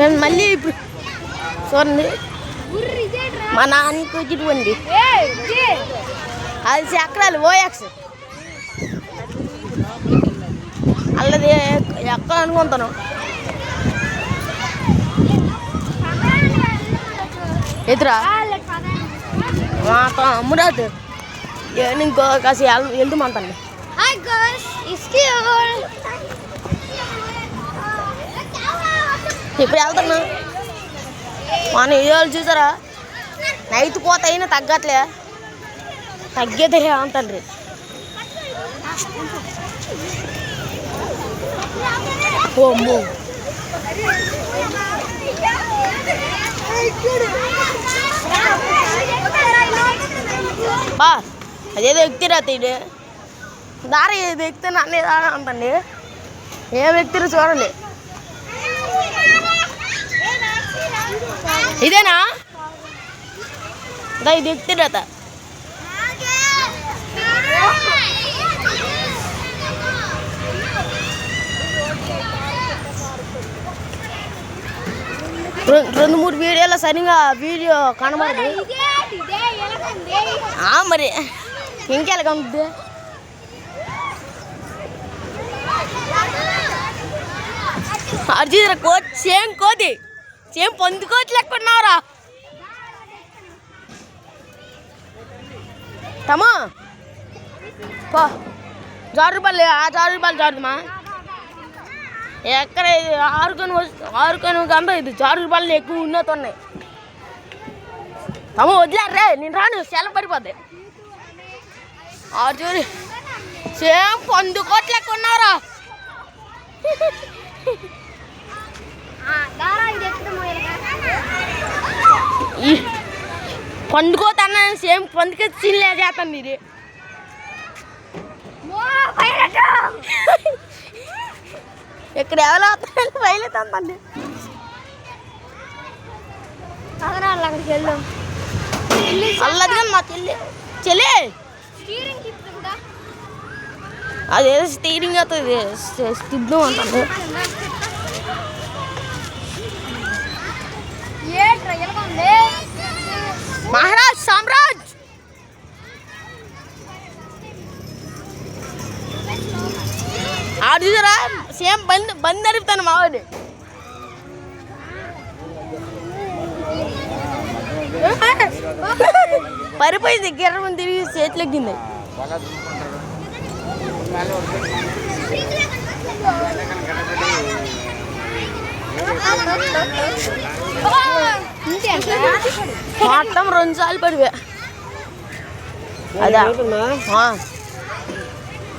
నేను మళ్ళీ ఇప్పుడు చూడండి మా నాన్నకి ఇటువంటి అది చక్రాలు ఓఎక్స్ అల్లది ఎక్కడ అనుకుంటాను ఎదురా మా అమ్మురాదు ఇంకో కాసి వెళ్తామంతండి ఇప్పుడు వెళ్తున్నా మన వీడియోలు చూసారా నైట్ కోత అయినా తగ్గట్లే తగ్గేదే అంతండ్రి ఓమ్మో బా అదేదో ఎక్కిరా తీడు దారి ఏదో ఎక్కితే నన్ను అంతండి ఏం ఎక్కిరు చూడండి ఇదేనా ఇది ఎక్కిరత రెండు మూడు వీడియోలో సరిగా వీడియో కనబడదు మరి ఇంకెలా ఉంటుంది అర్జున్ కోచ్ సేమ్ కోతి సేమ్ పొందుకోవచ్చు లెక్కున్నారా తమ్మా ₹6 ₹6 జారుదమ్మా ఎక్కడ ఆరుకొని కంటే ఇది ₹6 ఎక్కువ ఉన్నతున్నాయి తమ్మ వదిలేరే నేను రాను సెల పడిపోద్ది చూడు సేమ్ పొందుకోవచ్చు లెక్కున్నారా పండుకోతాను సేమ్ పండుగ చిల్లే చేస్తాను ఇది ఇక్కడ ఎవరో బయలుతండి అక్కడికి వెళ్దాం అల్లదిగా మా చెల్లి అదేదో స్టీరింగ్ అవుతుంది తిద్దాం అంటాను మహారాజ్ సామ్రాజ్ చూసారా సేమ్ బంద్ నడుపుతాను మావాడు పరిపోయింది గిర్రం తిరిగి చేతులెక్కింది మొత్తం 2 సార్లు పడివే అదా